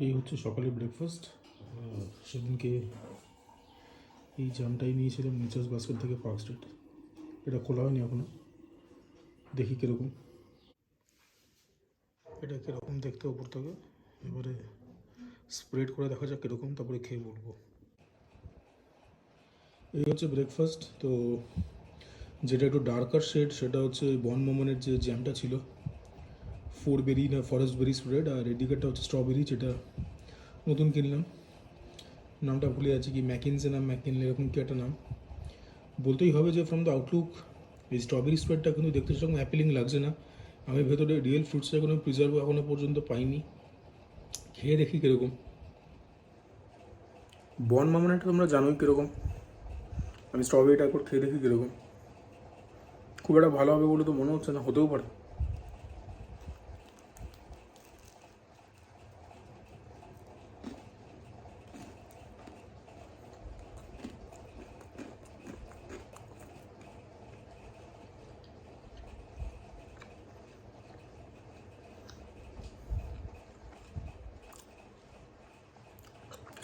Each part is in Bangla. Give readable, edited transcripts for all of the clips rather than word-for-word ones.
এই হচ্ছে সকালে ব্রেকফাস্ট। সেদিনকে এই জামটাই নিয়েছিলাম নেচার্স বাস্কেট থেকে পার্ক স্ট্রিট। এটা খোলা হয়নি এখনও, দেখি কীরকম। এটা কীরকম দেখতে ওপর থেকে, এবারে স্প্রেড করে দেখা যাক কীরকম, তারপরে খেয়ে বলবো। এই হচ্ছে ব্রেকফাস্ট। তো যেটা একটু ডার্কার শেড সেটা হচ্ছে বন মোমনের যে জ্যামটা ছিল, 4 বেরি না ফরেস্ট বেরি স্প্রেড, আর এদিকেরটা হচ্ছে স্ট্রবেরি, যেটা নতুন কিনলাম। নামটা ভুলে যাচ্ছি, কি ম্যাকিনসে নাম, ম্যাকিনলে এরকম কি একটা নাম। বলতেই হবে যে ফ্রম দ্য আউটলুক এই স্ট্রবেরি স্প্রেডটা কিন্তু দেখতে সেরকম অ্যাপিলিং লাগছে না। আমি ভেতরে রিয়েল ফ্রুটসের কোনো প্রিজার্ভ এখনও পর্যন্ত পাইনি। খেয়ে দেখি কীরকম। বন মামনাটা তোমরা জানোই কীরকম, আমি স্ট্রবেরিটা একবার খেয়ে দেখি কীরকম। খুব একটা ভালো হবে বলে তো মনে হচ্ছে না, হতেও পারে।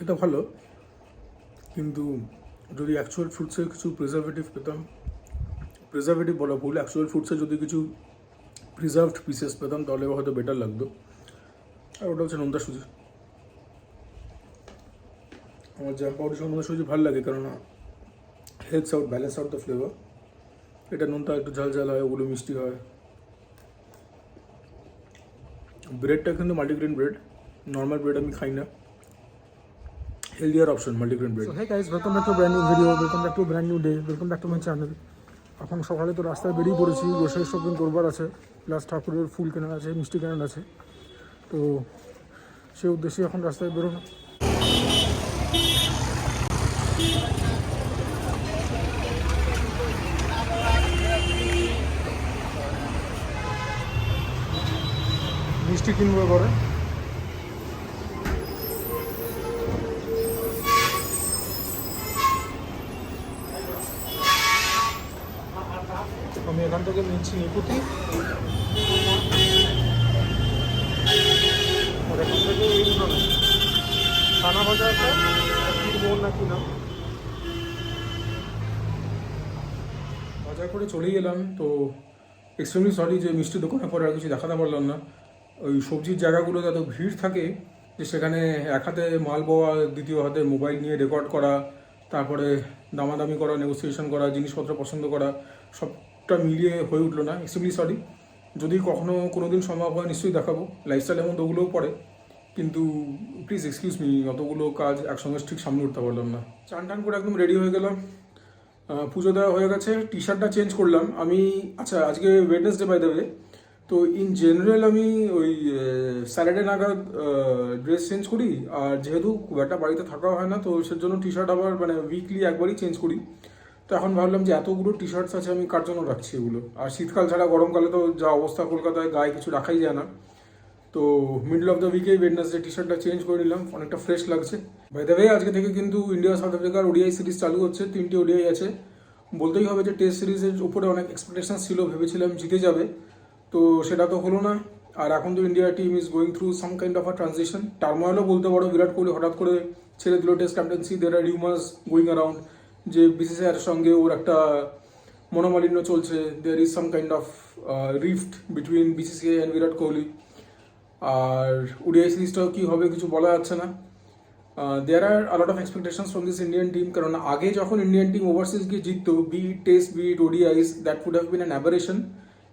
এটা ভালো, কিন্তু যদি অ্যাকচুয়াল ফ্রুটসের কিছু প্রিজারভেটিভ পেতাম, প্রিজারভেটিভ বলা ভুল, অ্যাকচুয়াল ফ্রুটসের যদি কিছু প্রিজার্ভড পিসেস পেতাম তাহলে হয়তো বেটার লাগতো। আর ওটা হচ্ছে নোনতা সুজি। আমার জ্যাম পাউডার সঙ্গে নোনতা সুজি ভালো লাগে, কেননা helps out, balance out the flavour. এটা নোনতা একটু ঝাল ঝাল হয়, ওগুলো মিষ্টি হয়। ব্রেডটা কিন্তু মাল্টিগ্রেন ব্রেড, নর্মাল ব্রেড আমি খাই না। Healthier option multigrain bread. So hey guys, welcome back to a brand new video, welcome back to a brand new day, welcome back to my channel. এখন সকালে তো রাস্তায় বেরিয়ে পড়েছি, গ্রোসারি শপিং করবার আছে, প্লাস ঠাকুরের ফুল কেনার আছে, মিষ্টি কেনার আছে। তো সেই উদ্দেশ্যে এখন রাস্তায় বেরোনো। মিষ্টি কিনবো এবারে। আমি এখান থেকে নিচ্ছি নিকুতি, আর এখান থেকে এই দুটো নেই, খানা ভাজা একটা কিনবো না কিনা। বাজার করে চলেই এলাম। তো এক্সট্রিমলি সরি যে মিষ্টি দোকানে পরে আর কিছু দেখাতে পারলাম না। ওই সবজির জায়গাগুলোতে এত ভিড় থাকে যে সেখানে এক হাতে মাল পাওয়া, দ্বিতীয় হাতে মোবাইল নিয়ে রেকর্ড করা, তারপরে দামাদামি করা, নেগোসিয়েশন করা, জিনিসপত্র পছন্দ করা, সবটা মিলিয়ে হয়ে উঠলো না। Extremely sorry. যদি কখনও কোনো দিন সম্ভব হয় নিশ্চয়ই দেখাবো। লাইফস্টাইলের মধ্যে ওগুলোও পড়ে, কিন্তু প্লিজ এক্সকিউজ মি, অতগুলো কাজ একসঙ্গে ঠিক সামনে উঠতে পারলাম না। চান টান করে একদম রেডি হয়ে গেলাম। পুজো দেওয়া হয়ে গেছে, টি শার্টটা চেঞ্জ করলাম আমি। আচ্ছা, আজকে ওয়েডনেসডে বাই দ্য ওয়ে। তো ইন জেনারেল আমি ওই স্যাটারডে নাগাদ ড্রেস চেঞ্জ করি, আর যেহেতু খুব একটা বাড়িতে থাকা হয় না, তো সেজন্য টি শার্ট আবার মানে উইকলি একবারই চেঞ্জ করি। তো এখন ভাবলাম যে এতগুলো টি শার্টস আছে, আমি কার জন্য রাখছি এগুলো। আর শীতকাল ছাড়া গরমকালে তো যা অবস্থা কলকাতায়, গায়ে কিছু রাখাই যায় না। তো মিডল অফ দ্য উইকে ওয়েডনেসডে টি শার্টটা চেঞ্জ করে নিলাম, অনেকটা ফ্রেশ লাগছে। বাই দ্য ওয়ে, আজকে থেকে কিন্তু ইন্ডিয়া সাউথ আফ্রিকার ওডিআই সিরিজ চালু হচ্ছে। 3টি ওডিআই আছে। বলতেই হবে যে টেস্ট সিরিজের উপরে অনেক এক্সপেকটেশন ছিল, ভেবেছিলাম জিতে যাবে, তো সেটা তো হলো না। আর এখন তো India team is going through some kind of a transition, টার্মোয়েলও বলতে পারো। বিরাট কোহলি হঠাৎ করে ছেড়ে দিল test captaincy. There are rumours going around যে বিসিসিআইয়ের সঙ্গে ওর একটা মনোমালিন্য চলছে। There is some kind of rift between BCCI and Virat Kohli. আর ওডিআই সিরিজটাও কী হবে কিছু বলা যাচ্ছে না। There are a lot of expectations from this Indian team, কারণ আগে যখন ইন্ডিয়ান টিম ওভারসিজ গিয়ে জিততো, be test be ODIs, that would have been an aberration.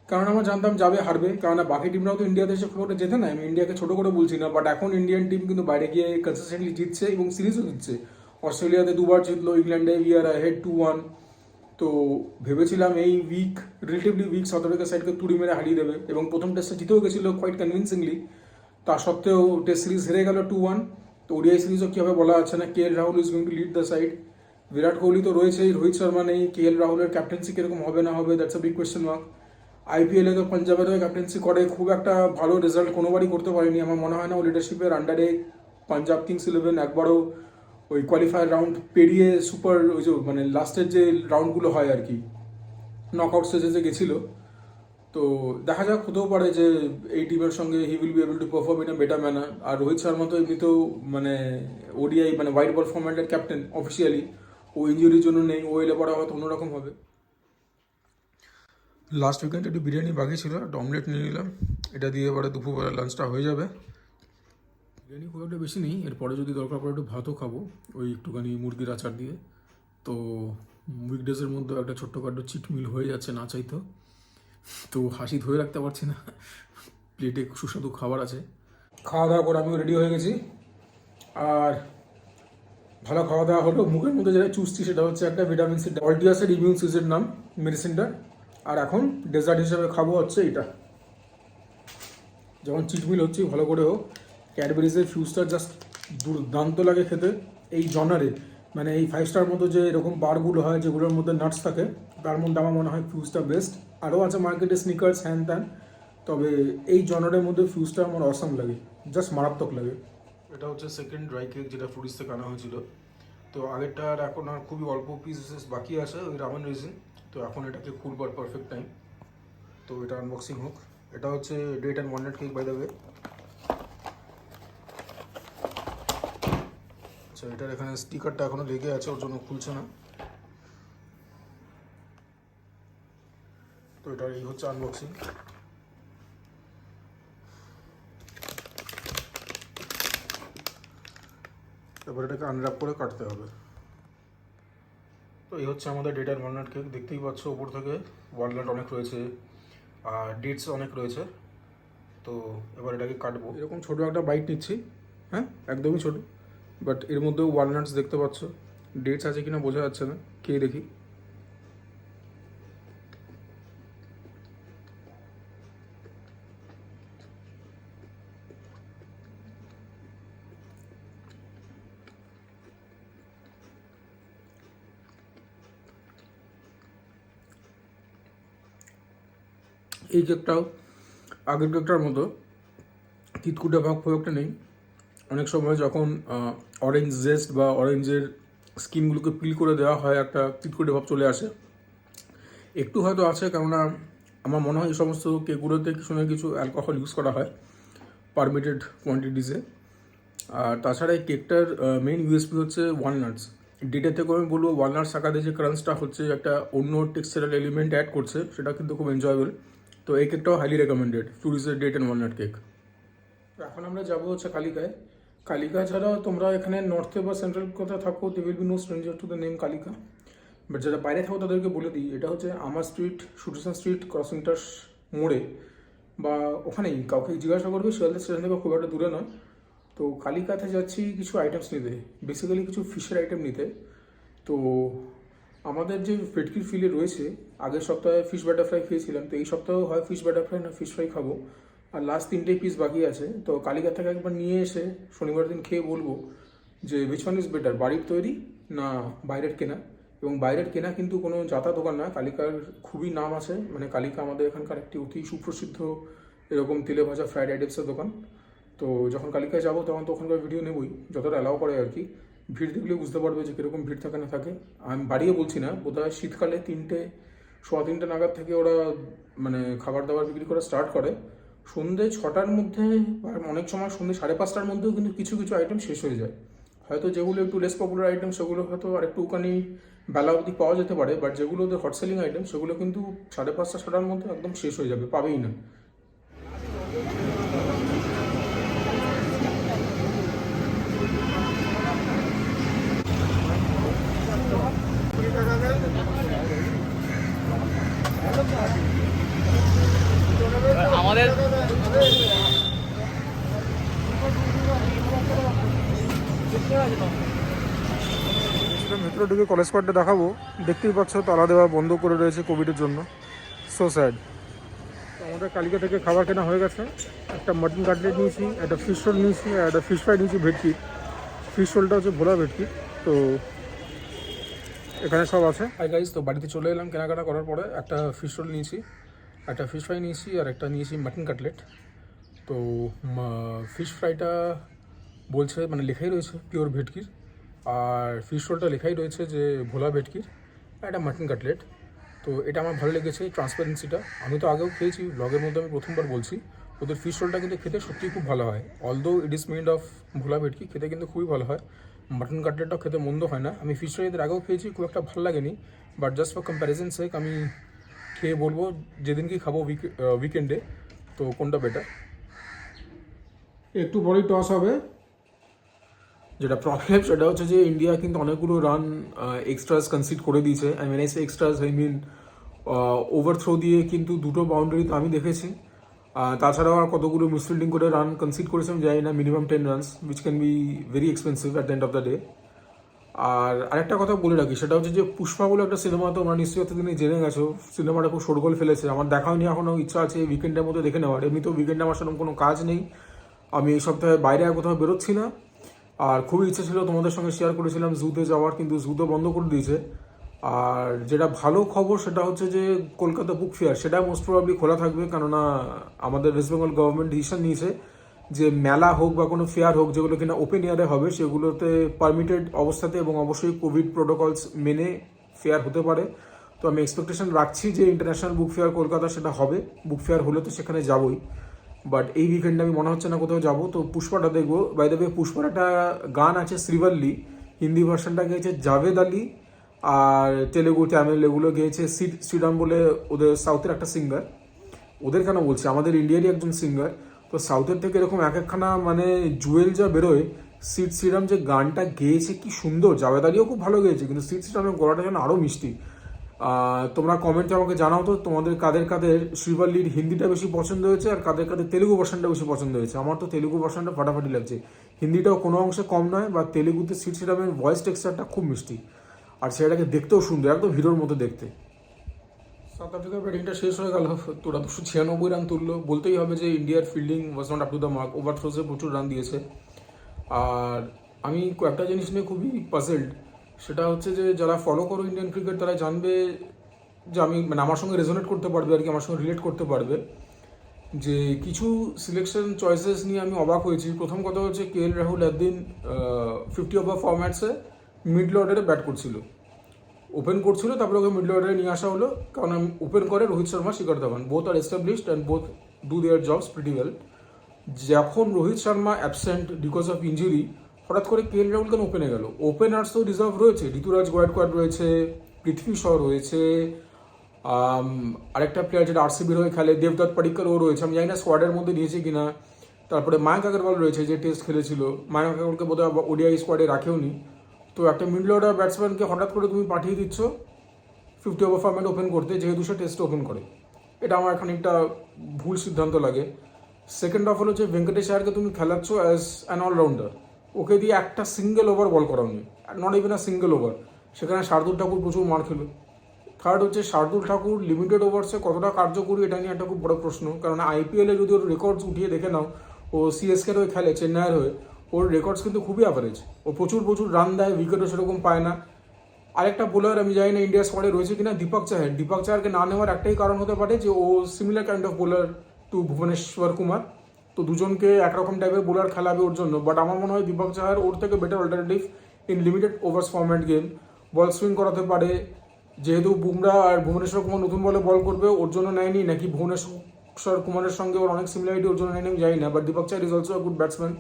কারণ আমরা জানতাম যাবে হারবে, কারণ বাকি টিমরাও তো ইন্ডিয়াতে এসে খুব একটা জেতে না। আমি ইন্ডিয়াকে ছোটো করে বলছি না, বাট এখন ইন্ডিয়ান টিম কিন্তু বাইরে গিয়ে কনসিস্টেন্টলি জিতছে এবং সিরিজও জিতছে। অস্ট্রেলিয়াতে 2বার জিতলো, ইংল্যান্ডে উই আর হেড 2-1। তো ভেবেছিলাম এই weak, relatively weak South Africa সাইডকে তুড়ি মেরে হারিয়ে দেবে, এবং প্রথম টেস্টে জিতেও গেছিলো কোয়াইট কনভিনসিংলি। তা সত্ত্বেও টেস্ট সিরিজ হেরে গেল 2-1। তো ওডিআই সিরিজও কী হবে বলা যাচ্ছে না। K L Rahul is going to lead the side. Virat Kohli তো রয়েছেই, রোহিত শর্মা নেই। কে এল রাহুলের ক্যাপ্টেন্সি কীরকম হবে না হবে, that's a big question mark. আইপিএলে তো পাঞ্জাবের হয়ে ক্যাপ্টেন্সি করে, খুব একটা ভালো রেজাল্ট কোনোবারই করতে পারেনি। আমার মনে হয় না ও লিডারশিপের আন্ডারে পাঞ্জাব কিংস 11 একবারও ওই কোয়ালিফায়ার রাউন্ড পেরিয়ে সুপার, ওই যে মানে লাস্টের যে রাউন্ডগুলো হয় আর কি, নক আউট স্টেজে যে গেছিলো, তো দেখা যাক, হতেও পারে যে এই টিমের সঙ্গে he will be able to perform in a better manner. আর রোহিত শর্মা তো এমনিতেও মানে ওডিআই মানে হোয়াইট বল ফরম্যাটের ক্যাপ্টেন অফিসিয়ালি, ও ইঞ্জুরির জন্য নেই, ও এলে পরে হয়তো অন্যরকম হবে। লাস্ট উইকেন্ড একটু বিরিয়ানি বাকি ছিল, একটা অমলেট নিয়ে নিলাম, এটা দিয়ে এবারে দুপুরবেলা লাঞ্চটা হয়ে যাবে। বিরিয়ানি খুব একটা বেশি নেই, এরপরে যদি দরকার পড়ে একটু ভাতও খাবো ওই একটুখানি মুরগির আচার দিয়ে। তো উইকডেজের মধ্যে একটা ছোট্টখাটো চিট মিল হয়ে যাচ্ছে না চাইতো, তো হাসি ধরে রাখতে পারছি না, প্লেটে সুস্বাদু খাবার আছে। খাওয়া দাওয়া করে আমিও রেডি হয়ে গেছি, আর ভালো খাওয়া দাওয়া হলো। মুখের মধ্যে যেটা চুষছি সেটা হচ্ছে একটা ভিটামিন সি, অল্টিয়াসের ইমিউন সিজের নাম মেডিসিনটা। আর এখন ডেজার্ট হিসেবে খাবো হচ্ছে এটা, যখন চিটমিল হচ্ছে ভালো করে হোক। ক্যাডবেরিজের ফিউজটা জাস্ট দুর্দান্ত লাগে খেতে এই জনারে, মানে এই 5 স্টার মতো যে এরকম বারগুলো হয় যেগুলোর মধ্যে নাটস থাকে, তার মধ্যে আমার মনে হয় ফিউজটা বেস্ট। আরও আছে মার্কেটে স্নিকার্স হ্যান ত্যান, তবে এই জনারের মধ্যে ফিউজটা আমার অসাম লাগে, জাস্ট মারাত্মক লাগে। এটা হচ্ছে সেকেন্ড ড্রাই কেক যেটা ফুডিস থেকে আনা হয়েছিল। তো আগেরটার এখন আর খুবই অল্প পিসেস বাকি আছে ওই রামেন রিজন, তো এখন এটাকে খুলবার পারফেক্ট টাইম। তো এটা আনবক্সিং হোক। এটা হচ্ছে date and walnut cake by the way. আচ্ছা, এটার এখানে স্টিকারটা এখনো লেগে আছে, ওর জন্য খুলছে না। তো এটার এই হচ্ছে আনবক্সিং। এবার এটাকে আনর্যাপ করে কাটতে হবে। তো এই হচ্ছে আমাদের ডেট অ্যান্ড ওয়ালনাট কেক, দেখতেই পাচ্ছ ওপর থেকে ওয়ালনাট অনেক রয়েছে আর ডেটস অনেক রয়েছে। তো এবার এটাকে কাটবো, এরকম ছোটো একটা বাইট নিচ্ছি, হ্যাঁ একদমই ছোটো, বাট এর মধ্যেও ওয়ালনাটস দেখতে পাচ্ছ, ডেটস আছে কিনা বোঝা যাচ্ছে না, কে দেখি। এই কেকটাও আগের কেকটার মতো তিতকুটে ভাগ প্রয়োগটা নেই। অনেক সময় যখন অরেঞ্জ জেস্ট বা অরেঞ্জের স্কিনগুলোকে পিল করে দেওয়া হয় একটা তিতকুটে ভাব চলে আসে, একটু হয়তো আছে, কেননা আমার মনে হয় এই সমস্ত কেকগুলোতে কিছু না কিছু অ্যালকোহল ইউজ করা হয় পারমিটেড কোয়ান্টিটিসে। আর তাছাড়া এই কেকটার মেইন ইউএসপি হচ্ছে ওয়ালনাটস। ডেটের থেকে আমি বলবো ওয়ালনাটস থাকাতে যে ক্রাঞ্চটা হচ্ছে একটা অন্য টেক্সচারাল এলিমেন্ট অ্যাড করছে, সেটা কিন্তু খুব এনজয়েবল। তো এই কেকটাও হাইলি রেকমেন্ডেড, ফ্লুরিসের ডেট অ্যান্ড ওয়ালনাট কেক। তো এখন আমরা যাবো হচ্ছে কালিকায়। কালিকা ছাড়া তোমরা এখানে নর্থে বা সেন্ট্রাল কোথাও থাকো, they will be no stranger to the name Kalika. But যারা বাইরে থাকো তাদেরকে বলে দিই, এটা হচ্ছে আমার স্ট্রিট, সুটেশন স্ট্রিট ক্রসিংটার মোড়ে, বা ওখানেই কাউকে জিজ্ঞাসা করবে, শিয়ালদা স্টেশন থেকে খুব একটা দূরে নয়। তো কালিকাতে যাচ্ছি কিছু আইটেমস নিতে, বেসিক্যালি কিছু ফিশের আইটেম নিতে। তো আমাদের যে ভেটকির ফিলে রয়েছে, আগের সপ্তাহে ফিশ বাটারফ্রাই খেয়েছিলাম, তো এই সপ্তাহেও হয় ফিশ বাটারফ্রাই না ফিশ ফ্রাই খাবো। আর লাস্ট 3টে পিস বাকি আছে, তো কালিকা থেকে একবার নিয়ে এসে শনিবার দিন খেয়ে বলবো যে উইচ ওয়ান ইজ বেটার, বাড়ির তৈরি না বাইরের কেনা। এবং বাইরের কেনা কিন্তু কোনো যাতা দোকান না, কালিকার খুবই নাম আছে, মানে কালিকা আমাদের এখানকার একটি অতি সুপ্রসিদ্ধ এরকম তেলে ভাজা ফ্রাইড আইটেমসের দোকান। তো যখন কালিকায় যাবো তখন তো ওখানকার ভিডিও নেবই, যতটা অ্যালাউ করে আর কি। ভিড় দেখলে বুঝতে পারবে যে কীরকম ভিড় থাকে না থাকে। আমি বাড়িয়ে বলছি না, বোধহয় শীতকালে 3টে 3:15 নাগাদ থেকে ওরা মানে খাবার দাবার বিক্রি করা স্টার্ট করে। সন্ধ্যে 6টার মধ্যে, আর অনেক সময় সন্ধ্যে 5:30টার মধ্যেও কিন্তু কিছু কিছু আইটেম শেষ হয়ে যায়। হয়তো যেগুলো একটু লেস পপুলার আইটেম সেগুলো হয়তো আর একটুখানি বেলা অবধি পাওয়া যেতে পারে, বাট যেগুলো ওদের হট সেলিং আইটেম সেগুলো কিন্তু 5:30-6টার মধ্যে একদম শেষ হয়ে যাবে, পাবেই না। আমাদের মেট্রো ঢুকে কলেজ স্কোয়ারটা দেখাবো, দেখতেই পাচ্ছ তালা দেওয়া বন্ধ করে রয়েছে কোভিডের জন্য, সো স্যাড। তো আমাদের কালিকা থেকে খাবার কেনা হয়ে গেছে, একটা মাটন কাটলেট নিয়েছি, একটা ফিশ রোল নিয়েছি, আর একটা ফিশ ফ্রাই নিয়েছি ভেটকি। ফিশ রোলটা হচ্ছে ভোলা ভেটকি। তো এখানে সব আছে। হাই গাইস, তো বাড়িতে চলে এলাম কেনাকাটা করার পরে। একটা ফিশ রোল নিয়েছি, একটা ফিশ ফ্রাই নিয়েছি, আর একটা নিয়েছি মাটন কাটলেট। তো ফিশ ফ্রাইটা বলছে মানে লেখাই রয়েছে পিওর ভেটকির, আর ফিশ রোলটা লেখাই রয়েছে যে ভোলা ভেটকির, আর একটা মাটন কাটলেট। তো এটা আমার ভালো লেগেছে এই ট্রান্সপারেন্সিটা। আমি তো আগেও খেয়েছি, ব্লগের মধ্যে আমি প্রথমবার বলছি। ওদের ফিশ রোলটা কিন্তু খেতে সত্যিই খুব ভালো হয়। Although it is made of bhola bhetki, খেতে কিন্তু খুবই ভালো হয়। মাটন কাটলেটটাও খেতে মন্দ হয় না। আমি ফিশ রোল এদের আগেও খেয়েছি, খুব একটা ভালো লাগেনি। বাট জাস্ট ফর কম্প্যারিজন সেক আমি খেয়ে বলবো যেদিনকেই খাবো উইকেন্ডে তো কোনটা বেটার। একটু বড়ই টস হবে। যেটা প্রবলেম সেটা হচ্ছে যে ইন্ডিয়া কিন্তু অনেকগুলো রান এক্সট্রাস কনসিড করে দিয়েছে। I mean extras I mean overthrow দিয়ে কিন্তু দুটো বাউন্ডারি তো আমি দেখেছি। তাছাড়াও আর কতগুলো মিসফিল্ডিং করে রান কনসিড করেছে আমি জানি না, minimum 10 runs, which can be very expensive at the end of the day. আর আরেকটা কথা বলে রাখি, সেটা হচ্ছে যে পুষ্পা বলে একটা সিনেমা, তো আমরা নিশ্চয়ই এতদিনে জেনে গেছো, সিনেমাটা খুব শোরগোল ফেলেছে। আমার দেখা হয়নি এখনও, ইচ্ছা আছে উইকেন্ডের মধ্যে দেখে নেওয়ার। এমনিতেও উইকেন্ডে আমার সেরকম কোনো কাজ নেই, আমি এই সপ্তাহে বাইরে আর কোথাও বেরোচ্ছি না। আর খুবই ইচ্ছে ছিল, তোমাদের সঙ্গে শেয়ার করেছিলাম জুতে যাওয়ার, কিন্তু জু তো বন্ধ করে দিয়েছে। আর যেটা ভালো খবর সেটা হচ্ছে যে কলকাতা বুক ফেয়ার সেটা মোস্ট প্রবাবলি খোলা থাকবে, কেননা আমাদের ওয়েস্ট বেঙ্গল গভর্নমেন্ট ডিসিশন নিয়েছে যে মেলা হোক বা কোনো ফেয়ার হোক যেগুলো কিনা ওপেন এয়ারে হবে সেগুলোতে পারমিটেড অবস্থাতে এবং অবশ্যই কোভিড প্রোটোকলস মেনে ফেয়ার হতে পারে। তো আমি এক্সপেকটেশন রাখছি যে ইন্টারন্যাশনাল বুক ফেয়ার কলকাতা সেটা হবে। বুক ফেয়ার হলে তো সেখানে যাবই, বাট এই উইকেন্ডে আমি মনে হচ্ছে না কোথাও যাবো। তো পুষ্পাটা দেখবো। বাই দ্য ওয়ে পুষ্পার একটা গান আছে শ্রীবল্লী, হিন্দি ভার্সনটা গেয়েছে জাভেদ আলী, আর তেলেগু তামিল এগুলো গেয়েছে শ্রীরাম বলে ওদের সাউথের একটা সিঙ্গার। ওদের কেন বলছি, আমাদের ইন্ডিয়ারই একজন সিঙ্গার। তো সাউথের থেকে এরকম এক একখানা মানে জুয়েল যা বেরোয়। শ্রীরাম যে গানটা গেয়েছে কি সুন্দর, জাভেদ আলীও খুব ভালো গেয়েছে, কিন্তু শ্রীরামের গলাটা যেন আরও মিষ্টি। তোমরা কমেন্টে আমাকে জানাও তো তোমাদের কাদের কাদের শ্রীবল্লীর হিন্দিটা বেশি পছন্দ হয়েছে আর কাদের কাদের তেলুগু ভার্সনটা বেশি পছন্দ হয়েছে। আমার তো তেলুগু ভার্সনটা ফাটাফাটি লাগছে, হিন্দিটাও কোনো অংশে কম নয়। বা তেলুগুতে শ্রীরামের ভয়েস টেক্সচারটা খুব মিষ্টি, আর সেটাকে দেখতেও সুন্দর, একদম হিরোর মতো দেখতে। সাউথ আফ্রিকার ব্যাটিংটা শেষ হয়ে গেল, তোরা 296 রান তুললো। বলতেই হবে যে ইন্ডিয়ার fielding was not up to the mark, ওভারথ্রোসে প্রচুর রান দিয়েছে। আর আমি একটা জিনিস নিয়ে খুবই পাজেলড, সেটা হচ্ছে যে যারা ফলো করো ইন্ডিয়ান ক্রিকেট তারা জানবে যে আমি মানে আমার সঙ্গে রেজোনেট করতে পারবে আর কি, আমার সঙ্গে রিলেট করতে পারবে যে কিছু সিলেকশন চয়েসেস নিয়ে আমি অবাক হয়েছি। প্রথম কথা হচ্ছে KL রাহুল একদিন 50 ওভার ফরম্যাটসে মিডল অর্ডারে ব্যাট করছিল, ওপেন করছিল, তারপরে ওকে মিডল অর্ডারে নিয়ে আসা হলো, কারণ ওপেন করে Rohit Sharma, Shikhar Dhawan, both are established and both do their jobs pretty well. যখন Rohit Sharma absent because of injury, হঠাৎ করে KL রাহুল কেন ওপেনে গেল? ওপেনার্স তো রিজার্ভ রয়েছে, ঋতুরাজ গায়কোয়াড় রয়েছে, পৃথ্বী শ রয়েছে, আরেকটা প্লেয়ার যেটা RCBর হয়ে খেলে দেবদত্ত পাডিক্কর ও রয়েছে, আমি জানি না স্কোয়াডের মধ্যে নিয়েছে কিনা। তারপরে মায়াঙ্ক আগরওয়াল রয়েছে যে টেস্ট খেলেছিল, মায়াঙ্ক আগরওয়ালকে বোধহয় ODI স্কোয়াডে রাখেওনি। তো একটা মিডল অর্ডার ব্যাটসম্যানকে হঠাৎ করে তুমি পাঠিয়ে দিচ্ছ 50 ওভার ফরম্যাট ওপেন করতে, যেহেতু সে টেস্ট ওপেন করে। এটা আমার খানিকটা ভুল সিদ্ধান্ত লাগে। সেকেন্ড অফ হলো যে ভেঙ্কটেশ আয়ারকে তুমি খেলাচ্ছ অ্যাজ অ্যান অলরাউন্ডার, ওকে দিয়ে একটা সিঙ্গেল ওভার বল করাওনি, not even a single over. সেখানে শার্দুল ঠাকুর প্রচুর মার খেলো। থার্ড হচ্ছে শার্দুল ঠাকুর লিমিটেড ওভার্সে কতটা কার্যকরী, এটা নিয়ে একটা খুব বড় প্রশ্ন। কারণ IPL-এ যদি ওর রেকর্ডস উঠিয়ে দেখে নাও, ও CSK-র হয়ে খেলে, চেন্নাইয়ের হয়ে, ওর রেকর্ডস কিন্তু খুবই অ্যাভারেজ। ও প্রচুর রান দেয়, উইকেটও সেরকম পায় না। আরেকটা বোলার আমি জানি না ইন্ডিয়া স্কোয়াডে রয়েছে কিনা, দীপক চাহার। দীপক চাহারকে না নেওয়ার একটাই কারণ হতে পারে যে ও similar kind of bowler to Bhuvneshwar Kumar, তো দুজনকে একরকম টাইপের বোলার খেলাবে ওর জন্য। বাট আমার মনে হয় দীপক চাহার ওর থেকে better alternative in limited ওভার্স format game. Ball swing করাতে পারে, যেহেতু বুমরা আর ভুবনেশ্বর কুমার নতুন বলে বল করবে, ওর জন্য নেয়নি, নাকি ভুবনেশ্বর কুমারের সঙ্গে ওর অনেক সিমিলারিটি, ওর জন্য নেয়নি আমি জানি না। But Deepak Chahar is also a good batsman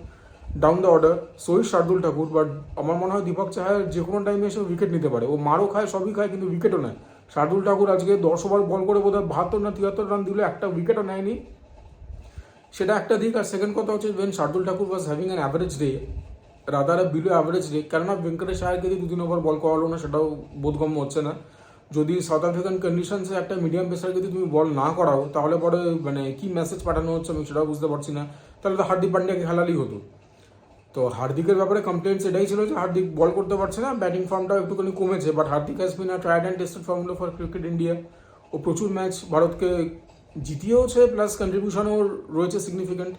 down the order, so is Shardul Thakur. But আমার মনে হয় দীপক চাহার যে কোনো টাইমে এসে উইকেট নিতে পারে। ও মারও খায়, সবই খায়, কিন্তু উইকেটও নেয়। শার্দুল ঠাকুর আজকে 10 ওভার বল করে বোধহয় 72 না 73 রান দিল, একটা উইকেটও নেয়নি, সেটা একটা দিক। আর সেকেন্ড কথা হচ্ছে when Shardul Thakur was having an average day, rather below average day, কেননা ভেঙ্কটেশ আয়ারকে দিয়ে 2-3 ওভার বল করালো না, সেটাও বোধগম্য হচ্ছে না। যদি সাউথ আফ্রিকান কন্ডিশনসে একটা মিডিয়াম পেসারকে যদি তুমি বল না করাও, তাহলে পরে মানে কি মেসেজ পাঠানো হচ্ছে আমি সেটাও বুঝতে পারছি না। তাহলে তো হার্দিক পান্ডিয়াকে খেলালেই হতো। তো হার্দিকের ব্যাপারে কমপ্লেন্টস এটাই ছিল যে হার্দিক বল করতে পারছে না, ব্যাটিং ফর্মটাও একটুখানি কমেছে। But Hardik has been a tried and tested formula for cricket India. ও প্রচুর ম্যাচ ভারতকে জিতিয়েওছে, প্লাস কন্ট্রিবিউশনও রয়েছে সিগনিফিকেন্ট।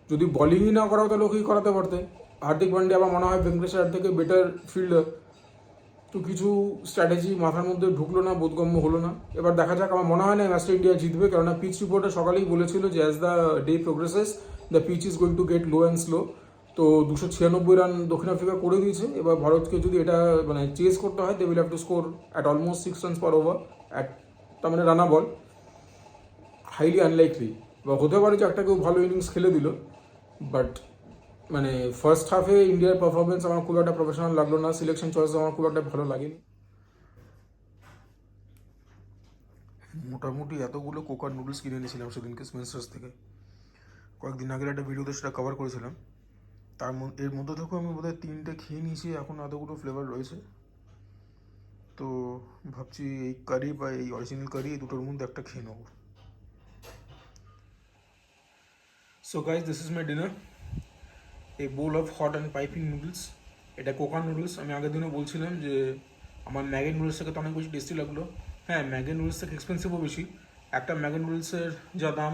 যদি বলিংই না করাও তাহলে ওকেই করাতে পারতে। হার্দিক পান্ডিয়া আমার মনে হয় ভেঙ্কটেশ আয়ার থেকে বেটার ফিল্ডার। তো কিছু স্ট্র্যাটেজি মাথার মধ্যে ঢুকলো না, বোধগম্য হলো না। এবার দেখা যাক, আমার মনে হয় না ম্যাচটা ইন্ডিয়া জিতবে, কেননা পিচ রিপোর্টে সকালেই বলেছিল যে as the day progresses the pitch is going to get low and slow. তো 296 রান দক্ষিণ আফ্রিকা করে দিয়েছে। এবার ভারতকে যদি এটা মানে চেস করতে হয়, they will have to score at almost 6 runs per over at তার মানে রানা বল, হাইলি আনলাইকলি। বা হতে পারে যে একটা কেউ ভালো ইনিংস খেলে দিল, বাট মানে ফার্স্ট হাফে ইন্ডিয়ার পারফরমেন্স আমার খুব একটা প্রফেশনাল লাগলো না, সিলেকশন চয়েস আমার খুব একটা ভালো লাগেনি। মোটামুটি এতগুলো কোকার নুডলস কিনে নিয়েছিলাম সেদিনকে স্পেন্সার্স থেকে। কয়েকদিন আগের একটা ভিডিওতে সেটা কভার করেছিলাম। এর মধ্যে থেকেও আমি বোধহয় 3টে খেয়ে নিয়েছি, এখন এতগুলো ফ্লেভার রয়েছে। তো ভাবছি এই কারি বা এই অরিজিনাল কারি এই দুটোর মধ্যে একটা খেয়ে নেবো। So guys, this is my dinner, a bowl of hot and piping noodles. এটা কোকা নুডলস। আমি আগের দিনও বলছিলাম যে আমার ম্যাগি নুডলস থেকে তো অনেক বেশি টেস্টি লাগলো। হ্যাঁ, ম্যাগি নুডলস থেকে এক্সপেন্সিভও বেশি। একটা ম্যাগি নুডলসের যা দাম,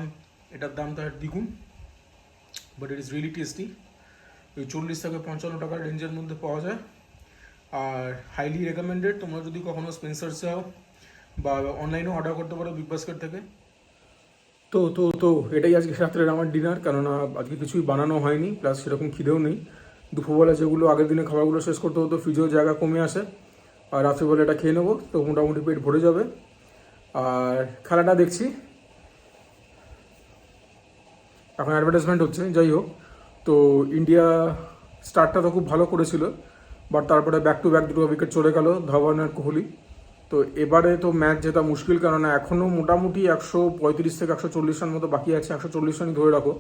এটার দাম তার দ্বিগুণ, but it is really tasty. ওই 40 থেকে 55 টাকার রেঞ্জের মধ্যে পাওয়া যায়। আর হাইলি রেকমেন্ডেড, তোমরা যদি কখনো স্পেন্সার্স যাও বা অনলাইনেও অর্ডার করতে পারো বিগ বাস্কেট থেকে। তো তো তো এটাই আজকে রাত্রের আমার ডিনার, কেননা আজকে কিছুই বানানো হয়নি, প্লাস সেরকম খিদেও নেই। দুপুরবেলা যেগুলো আগের দিনে খাবারগুলো শেষ করতে হতো, ফ্রিজেও জায়গা কমে আসে, আর রাত্রিবেলা এটা খেয়ে নেবো, তো মোটামুটি পেট ভরে যাবে। আর খেলাটা দেখছি, এখন অ্যাডভার্টাইজমেন্ট হচ্ছে, যাই হোক। তো ইন্ডিয়া স্টার্টটা তো খুব ভালো করেছিল, বাট তারপরে ব্যাক টু ব্যাক দুটো উইকেট চলে গেল ধাওয়ান আর কোহলি। তো এবারে তো ম্যাচ জেতা মুশকিল, কেননা এখনও মোটামুটি 135 থেকে 140 রান মতো বাকি আছে, 140 রানই ধরে রাখো।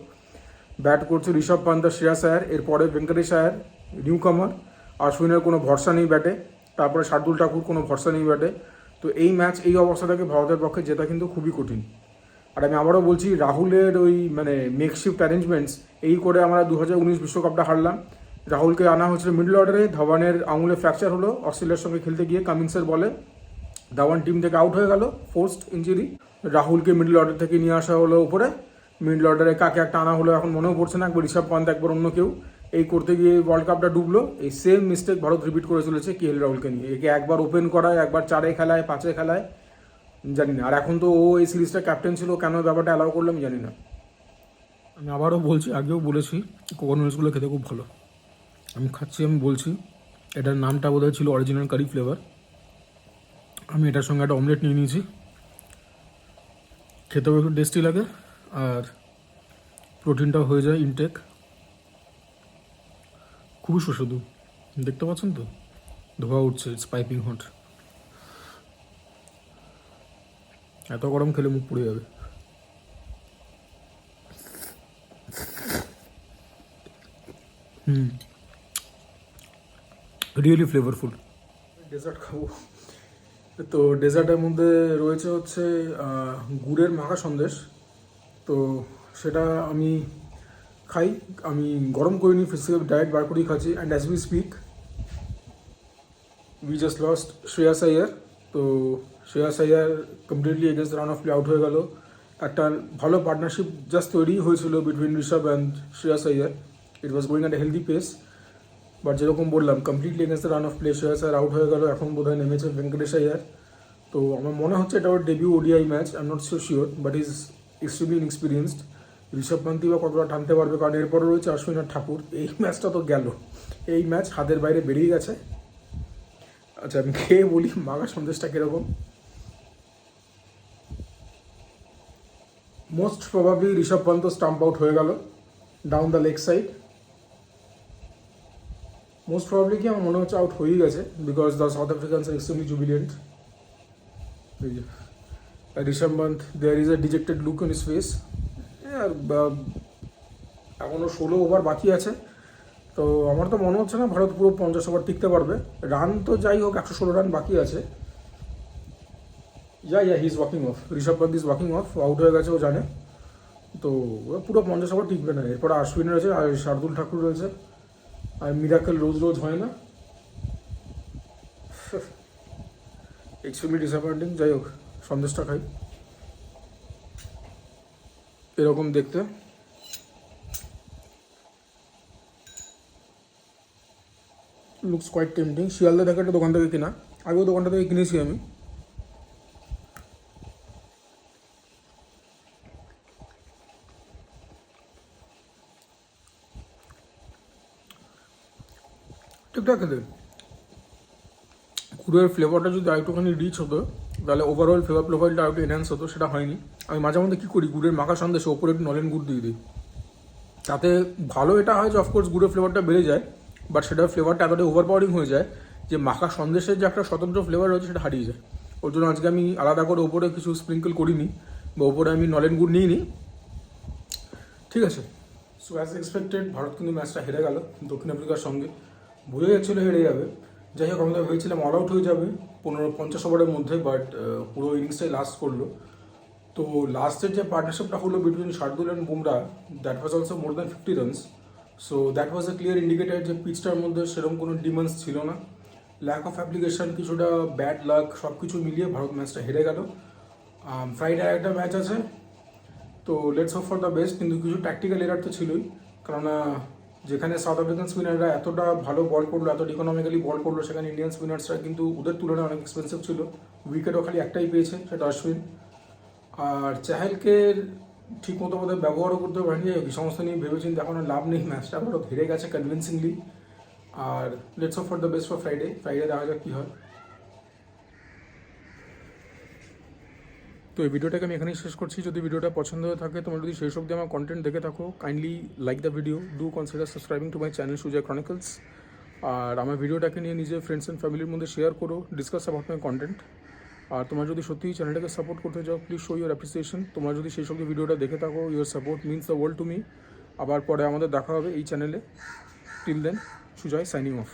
ব্যাট করছে ঋষভ পান্ত, শ্রেয়াস আয়ার, এরপরে ভেঙ্কটেশ আয়ার নিউ কামার, অশ্বিনের কোনো ভরসা নেই ব্যাটে, তারপরে শার্দুল ঠাকুর কোনো ভরসা নেই ব্যাটে। তো এই ম্যাচ এই অবস্থা থেকে ভারতের পক্ষে জেতা কিন্তু খুবই কঠিন। আর আমি আবারও বলছি, রাহুলের ওই মানে মেকশিফট অ্যারেঞ্জমেন্টস এই করে আমরা 2019 বিশ্বকাপটা হারলাম। রাহুলকে আনা হয়েছিল মিডল অর্ডারে, ধাওয়ানের আঙুলে ফ্র্যাকচার হলো অস্ট্রেলিয়ার সঙ্গে খেলতে গিয়ে, কামিন্সের বলে ধাওয়ান টিম থেকে আউট হয়ে গেল, ফোর্সড ইঞ্জুরি। রাহুলকে মিডল অর্ডার থেকে নিয়ে আসা হলো উপরে, মিডল অর্ডারে কাকে একটা আনা হলো এখন মনেও পড়ছে না, একবার ঋষভ পান্ত একবার অন্য কেউ। এই করতে গিয়ে ওয়ার্ল্ড কাপটা ডুবলো। এই সেম মিস্টেক ভারত রিপিট করে চলেছে KL রাহুলকে নিয়ে। একে একবার ওপেন করায়, একবার 4-এ খেলায়, 5-এ খেলায়, জানি না। আর এখন তো ও এই সিরিজটা ক্যাপ্টেন ছিল, কেন ব্যাপারটা অ্যালাউ করলো আমি জানি না। আমি আবারও বলছি, আগেও বলেছি, কোকো নুডলসগুলো খেতে খুব ভালো। আমি খাচ্ছি, আমি বলছি, এটার নামটা বোধহয় ছিল অরিজিনাল কারি ফ্লেভার। আমি এটার সঙ্গে একটা অমলেট নিয়ে নিয়েছি, খেতেও একটু টেস্টি লাগে, আর প্রোটিনটাও হয়ে যায় ইনটেক। খুবই সুস্বাদু, দেখতে পাচ্ছেন তো, ধোয়া উঠছে, ইটস পাইপিং হট। এত গরম খেলে মুখ পুড়ে যাবে। Really flavourful. ডেজার্ট খাবো, তো ডেজার্টের মধ্যে রয়েছে হচ্ছে গুড়ের মাখা সন্দেশ। তো সেটা আমি খাই, আমি গরম করিনি, ফ্রিজ থেকে ডাইরেক্ট বার করেই খাচ্ছি। And as we speak we just lost Shreyas Iyer. তো Shreyas Iyer completely against run of play out হয়ে গেল। একটা ভালো পার্টনারশিপ জাস্ট তৈরি হয়েছিল between Rishabh and Shreyas Iyer. It was going at a healthy pace, but যেরকম বললাম completely against the run of play Shreyas Iyer out হয়ে গেল। এখন বোধহয় নেমেছে ভেঙ্কটেশ আয়ার। তো আমার মনে হচ্ছে এটা ওর debut ODI match, I am not so sure, but is extremely inexperienced. Rishabh পান্তি বা কতটা টানতে পারবে, কারণ এরপরে রয়েছে অশ্বিন আর ঠাকুর। এই ম্যাচটা তো গেল, এই ম্যাচ হাতের বাইরে বেরিয়ে গেছে। আচ্ছা, আমি খেয়ে বলি মাখা সন্দেশটা কীরকম। Most probably Rishabh Pant stump out হয়ে গেল down the leg side. Most probably কি আমার মনে হচ্ছে আউট হয়েই গেছে, because the South Africans are extremely jubilant. Rishabh Pant, there is a dejected look on his face. আর এখনও 16 ওভার বাকি আছে, তো আমার তো মনে হচ্ছে না ভারত পুরো 50 ওভার টিকতে পারবে। রান তো যাই হোক 116 রান বাকি আছে। He is walking of, Rishabh Pant is walking of, out হয়ে গেছে ও জানে। তো পুরো 50 ওভার টিকবে না। এরপরে অশ্বিন রয়েছে, আর শার্দুল ঠাকুর রয়েছে, আর মিরাকেল রোজ রোজ হয় না। Extremely disappointing. যাই হোক, সন্দেশটা খাই, এরকম দেখতে। Looks quite tempting. শিয়ালদা থেকে একটা দোকান থেকে কেনা, আগেও দোকানটা থেকে কিনেছি আমি। ঠিকঠাক খেতে, গুড়ের ফ্লেভারটা যদি আরেকটুখানি রিচ হতো তাহলে ওভারঅল ফ্লেভার প্রোফাইলটা আরও একটু এনহ্যান্স হতো, সেটা হয়নি। আমি মাঝে মধ্যে কী করি, গুড়ের মাখা সন্দেশে ওপরে একটু নলেন গুড় দিয়ে দিই, তাতে ভালো এটা হয় যে অফকোর্স গুড়ের ফ্লেভারটা বেড়ে যায়, বাট সেটার ফ্লেভারটা এতটাই ওভারপাওয়ারিং হয়ে যায় যে মাখা সন্দেশের যে একটা স্বতন্ত্র ফ্লেভার রয়েছে সেটা হারিয়ে যায়। ওর জন্য আজকে আমি আলাদা করে ওপরে কিছু স্প্রিঙ্কল করিনি, বা ওপরে আমি নলেন গুড় নিইনি। ঠিক আছে, সো অ্যাজ এক্সপেক্টেড ভারত কিন্তু ম্যাচটা হেরে গেল দক্ষিণ আফ্রিকার সঙ্গে। বোঝা যাচ্ছিলো হেরে যাবে। যাই হোক, আমরা ভেবেছিলাম অল আউট হয়ে যাবে 50 ওভারের মধ্যে, বাট পুরো ইনিংসটাই লাস্ট করলো। তো লাস্টের যে পার্টনারশিপটা হলো between Shardul and Bumrah, that was also more than 50 runs. So that was A clear indicator যে পিচটার মধ্যে সেরকম কোনো ডিমান্ডস ছিল না। ল্যাক অফ অ্যাপ্লিকেশন, কিছুটা ব্যাড লাক, সব কিছু মিলিয়ে ভারত ম্যাচটা হেরে গেল। ফ্রাইডে একটা ম্যাচ আছে, তো let's hope for the best. কিন্তু কিছু ট্যাকটিক্যাল এরার তো ছিলই, কেননা যেখানে সাউথ আফ্রিকান স্পিনাররা এতটা ভালো বল করলো, এত ইকোনমিক্যালি বল করলো, সেখানে ইন্ডিয়ান স্পিনার্সরা কিন্তু ওদের তুলনায় অনেক এক্সপেন্সিভ ছিল। উইকেটও খালি একটাই পেয়েছে, সেটা অশ্বিন। আর চাহেলকে ঠিক মতো বোধহয় ব্যবহারও করতে পারেনি। এই সমস্ত নিয়ে ভেবেচিন্তে এখন আর লাভ নেই, ম্যাচটা ভারত হেরে গেছে কনভিনসিংলি। আর let's hope for the best for Friday দেখা যাক কী হয়। তো এই ভিডিওটাকে আমি এখানেই শেষ করছি। যদি ভিডিওটা পছন্দ হয়ে থাকে, তোমরা যদি সেই সব দিয়ে আমার কন্টেন্ট দেখে থাকো, kindly like the video, do consider subscribing to my channel Sujoy Chronicles. আর আমার ভিডিওটাকে নিয়ে নিজের ফ্রেন্ডস অ্যান্ড ফ্যামিলির মধ্যে শেয়ার করো, ডিসকাস অ্যাবাউট মাই কন্টেন্ট। আর তোমরা যদি সত্যিই চ্যানেলটাকে সাপোর্ট করতে চাও, প্লিজ শো ইউর অ্যাপ্রিসিয়েশন। তোমরা যদি সেই সব ভিডিওটা দেখে থাকো, your support means the world to me. আবার পরে আমাদের দেখা হবে এই চ্যানেলে। Till then, Sujoy signing of.